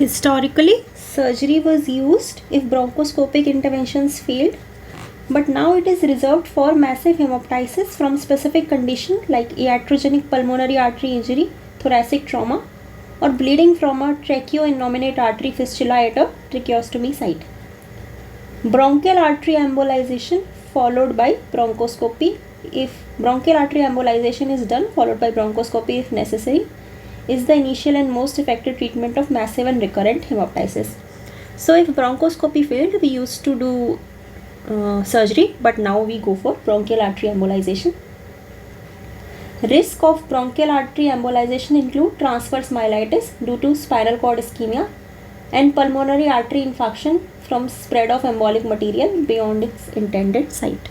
Historically, surgery was used if bronchoscopic interventions failed, but now it is reserved for massive hemoptysis from specific conditions like iatrogenic pulmonary artery injury, thoracic trauma, or bleeding from a tracheoinnominate artery fistula at a tracheostomy site. Bronchial artery embolization followed by bronchoscopy. If bronchial artery embolization is done followed by bronchoscopy if necessary, is the initial and most effective treatment of massive and recurrent hemoptysis. So if bronchoscopy failed, we used to do surgery, but now we go for bronchial artery embolization. Risk of bronchial artery embolization include transverse myelitis due to spinal cord ischemia and pulmonary artery infarction from spread of embolic material beyond its intended site.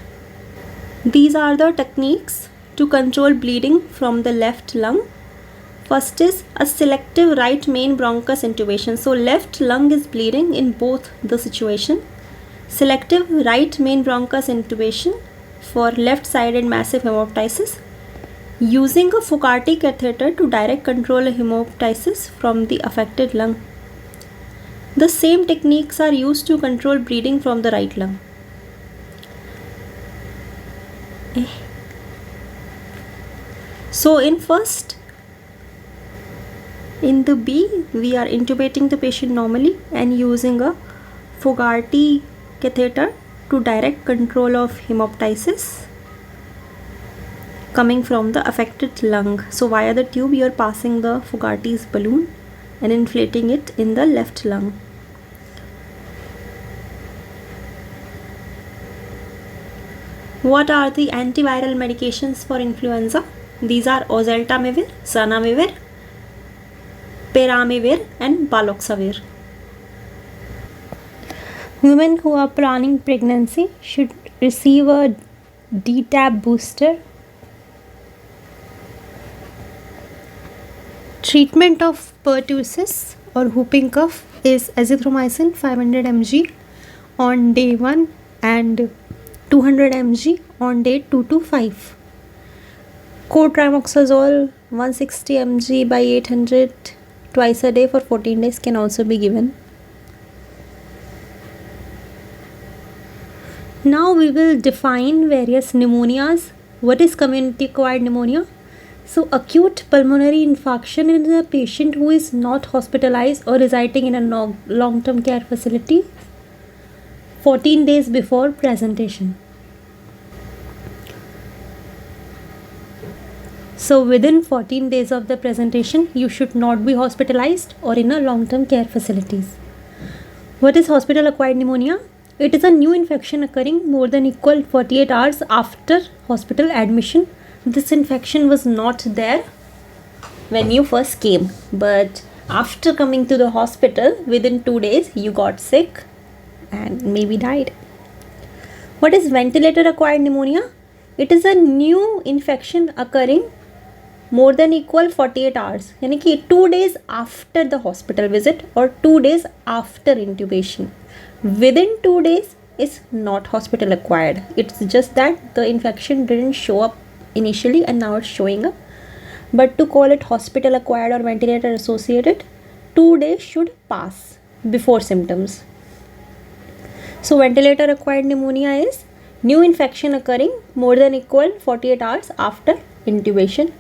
These are the techniques to control bleeding from the left lung. First is a selective right main bronchus intubation. So left lung is bleeding in both the situation. Selective right main bronchus intubation for left-sided massive hemoptysis using a Fogarty catheter to direct control a hemoptysis from the affected lung. The same techniques are used to control bleeding from the right lung. So in the B, we are intubating the patient normally and using a Fogarty catheter to direct control of hemoptysis coming from the affected lung. So via the tube you are passing the Fogarty's balloon and inflating it in the left lung. What are the antiviral medications for influenza? These are oseltamivir, zanamivir, peramivir and baloxavir. Women who are planning pregnancy should receive a DTaP booster. Treatment of pertussis or whooping cough is azithromycin 500 mg on day 1 and 200 mg on day 2 to 5. Cotrimoxazole 160 mg by 800 twice a day for 14 days can also be given. Now we will define various pneumonias. What is community acquired pneumonia? So acute pulmonary infarction in a patient who is not hospitalized or residing in a long-term care facility 14 days before presentation. So within 14 days of the presentation, you should not be hospitalized or in a long-term care facilities. What is hospital acquired pneumonia? It is a new infection occurring more than equal 48 hours after hospital admission. This infection was not there when you first came, but after coming to the hospital within 2 days you got sick and maybe died. What is ventilator acquired pneumonia? It is a new infection occurring more than equal 48 hours, यानी कि 2 days after the hospital visit or 2 days after intubation. Within 2 days is not hospital acquired. It's just that the infection didn't show up initially and now it's showing up. But to call it hospital acquired or ventilator associated, 2 days should pass before symptoms. So ventilator acquired pneumonia is new infection occurring more than equal 48 hours after intubation.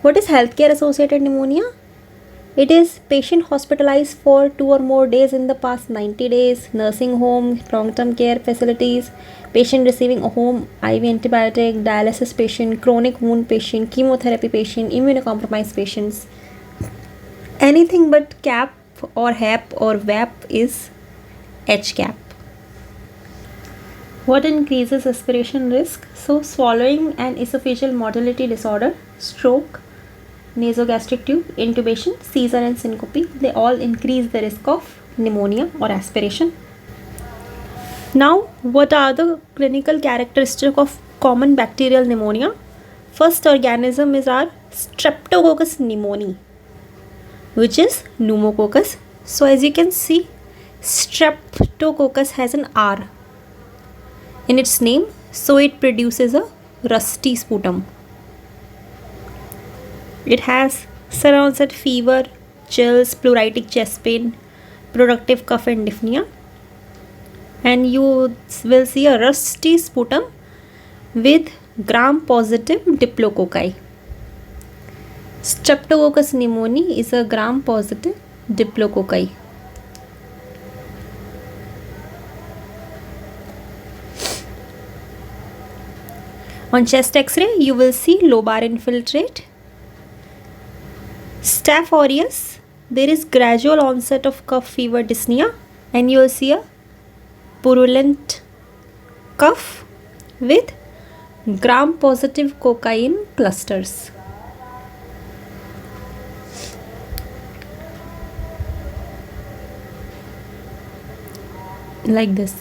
What is healthcare associated pneumonia? It is patient hospitalized for 2 or more days in the past 90 days, nursing home, long-term care facilities, patient receiving a home IV antibiotic, dialysis patient, chronic wound patient, chemotherapy patient, immunocompromised patients. Anything but CAP or HAP or VAP is HCAP. What increases aspiration risk? So swallowing and esophageal motility disorder, stroke, nasogastric tube, intubation, seizure and syncope, they all increase the risk of pneumonia or aspiration. Now, what are the clinical characteristics of common bacterial pneumonia? First organism is our Streptococcus pneumoniae, which is pneumococcus. So as you can see, Streptococcus has an R in its name, so it produces a rusty sputum. It has sun onset fever, chills, pleuritic chest pain, productive cough and dyspnea. And you will see a rusty sputum with gram-positive diplococci. Streptococcus pneumoniae is a gram-positive diplococci. On chest X-ray, you will see lobar infiltrate. Staph aureus, there is gradual onset of cough, fever, dyspnea, and you will see a purulent cough with gram-positive cocaine clusters. Like this.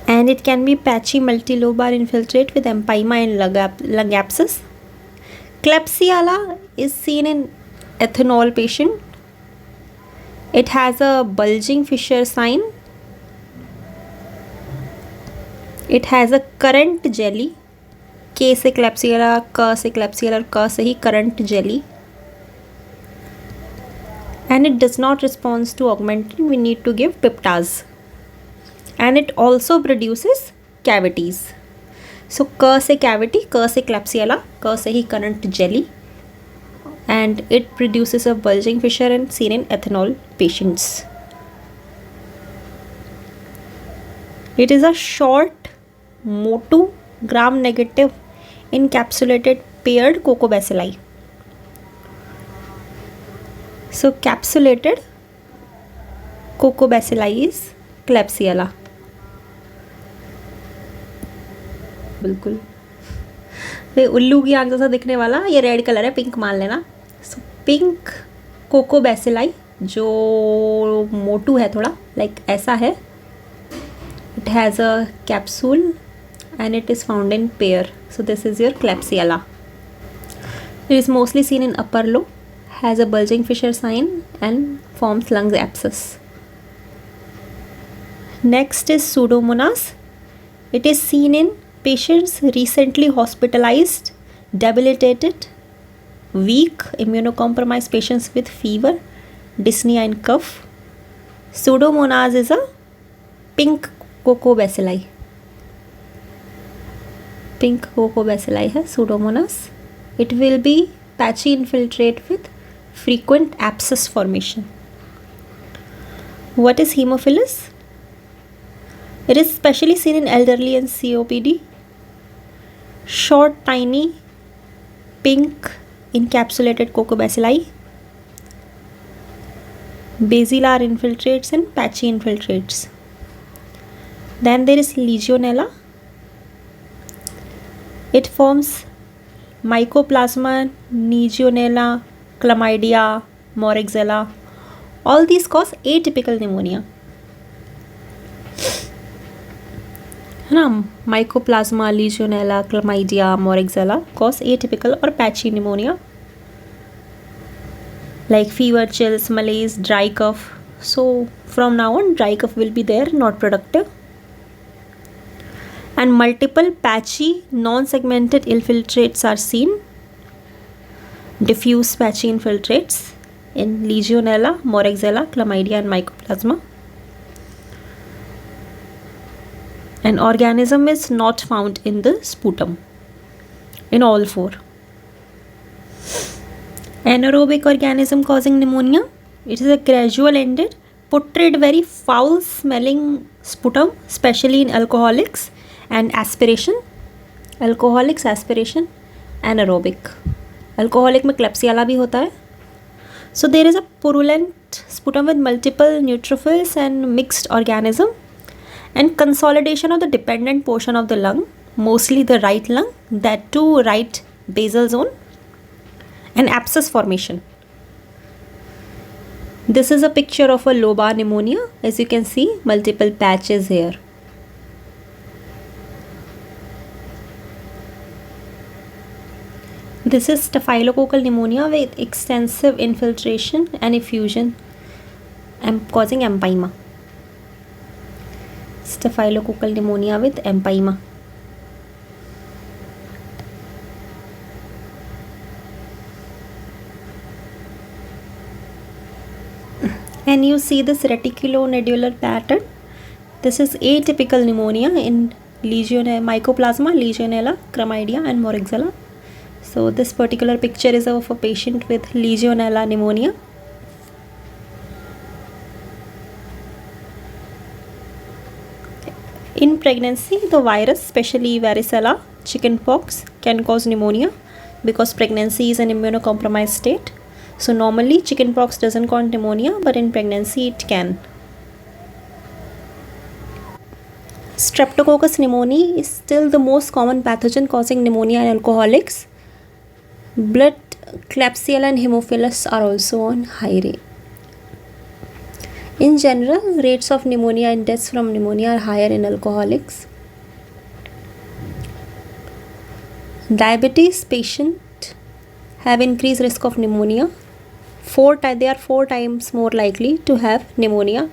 And it can be patchy multilobar infiltrate with empyema and lung abscess. Klebsiella is seen in ethanol patient. It has a bulging fissure sign. It has a current jelly. K से Klebsiella, K से Klebsiella और K से ही current jelly. And it does not respond to augmentin. We need to give piptaz. And it also produces cavities. So K से cavity, K से Klebsiella, K से ही current jelly. And it produces a bulging fissure and seen in ethanol patients. It is a short, motu, gram-negative, encapsulated paired cocobacilli. So capsulated cocobacilli is Klebsiella. बिल्कुल ये उल्लू की आंख जैसा दिखने वाला, ये रेड कलर है, पिंक मान लेना. सो पिंक कोकोबैसिलाई जो मोटू है थोड़ा लाइक ऐसा है. It has a capsule and it is found in pair. So this is your Klebsiella. It is mostly seen in upper lobe, has a bulging fissure sign and forms lung abscess. Next is Pseudomonas. It is seen in patients recently hospitalized, debilitated, weak, immunocompromised patients with fever, dyspnea and cough. Pseudomonas is a pink cocobacilli. Pink cocobacilli है Pseudomonas. It will be patchy infiltrate with frequent abscess formation. What is Haemophilus? It is specially seen in elderly and COPD. Short, tiny, pink encapsulated cocobacilli. Basilar infiltrates and patchy infiltrates. Then there is Legionella. It forms Mycoplasma, Legionella, Chlamydia, Moraxella. All these cause atypical pneumonia. है ना, Mycoplasma, Legionella, Chlamydia, Moraxella cause atypical or patchy pneumonia like fever, chills, malaise, dry cough. So from now on, dry cough will be there, not productive. And multiple patchy non-segmented infiltrates are seen. Diffuse patchy infiltrates in Legionella, Moraxella, Chlamydia and Mycoplasma. An organism is not found in the sputum in all four. Anaerobic organism causing pneumonia. It is a gradual ended, putrid, very foul smelling sputum, especially in alcoholics. And aspiration, alcoholics, aspiration, anaerobic. Alcoholic में Klebsiella भी होता है. So there is a purulent sputum with multiple neutrophils and mixed organism, and consolidation of the dependent portion of the lung, mostly the right lung, that too right basal zone, and abscess formation. This is a picture of a lobar pneumonia. As you can see, multiple patches here. This is staphylococcal pneumonia with extensive infiltration and effusion causing empyema. Staphylococcal pneumonia with empyema. And you see this reticulonodular pattern. This is atypical pneumonia in Mycoplasma, Legionella, Chlamydia and Moraxella. So this particular picture is of a patient with Legionella pneumonia. In pregnancy, the virus, especially varicella, chickenpox, can cause pneumonia because pregnancy is an immunocompromised state. So normally chickenpox doesn't cause pneumonia, but in pregnancy it can. Streptococcus pneumoniae is still the most common pathogen causing pneumonia in alcoholics. Blood Klebsiella and Haemophilus are also on high rate. In general, rates of pneumonia and deaths from pneumonia are higher in alcoholics. Diabetes patients have increased risk of pneumonia. They are 4 times more likely to have pneumonia.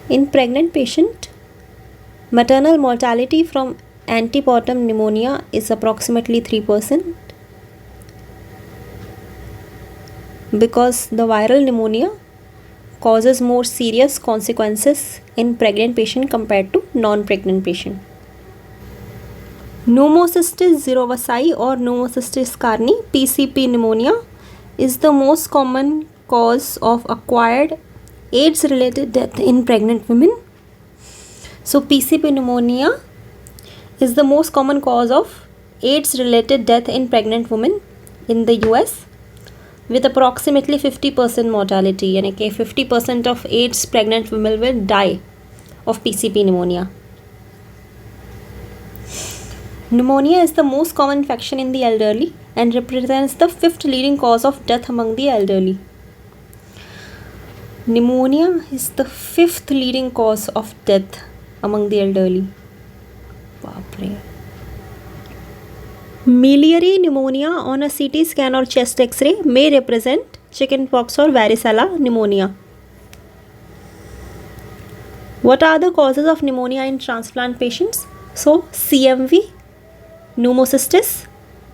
In pregnant patient, maternal mortality from antepartum pneumonia is approximately 3% because the viral pneumonia causes more serious consequences in pregnant patient compared to non-pregnant patient. Pneumocystis cerevisiae or Pneumocystis carni, PCP pneumonia, is the most common cause of acquired AIDS-related death in pregnant women. So PCP pneumonia is the most common cause of AIDS-related death in pregnant women in the US, with approximately 50% mortality. And 50% of AIDS pregnant women will die of PCP pneumonia. Pneumonia is the most common infection in the elderly and represents the 5th leading cause of death among the elderly. Pneumonia is the 5th leading cause of death among the elderly. Miliary pneumonia on a CT scan or chest X-ray may represent chickenpox or varicella pneumonia. What are the causes of pneumonia in transplant patients? So CMV, pneumocystis,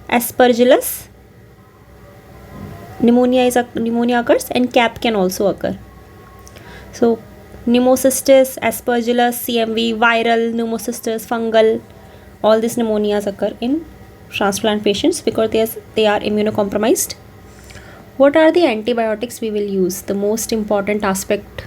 aspergillus, pneumonia occurs, and CAP can also occur. So pneumocystis, aspergillus, CMV, viral, pneumocystis, fungal, all these pneumonias occur in transplant patients because they are immunocompromised. What are the antibiotics we will use? The most important aspect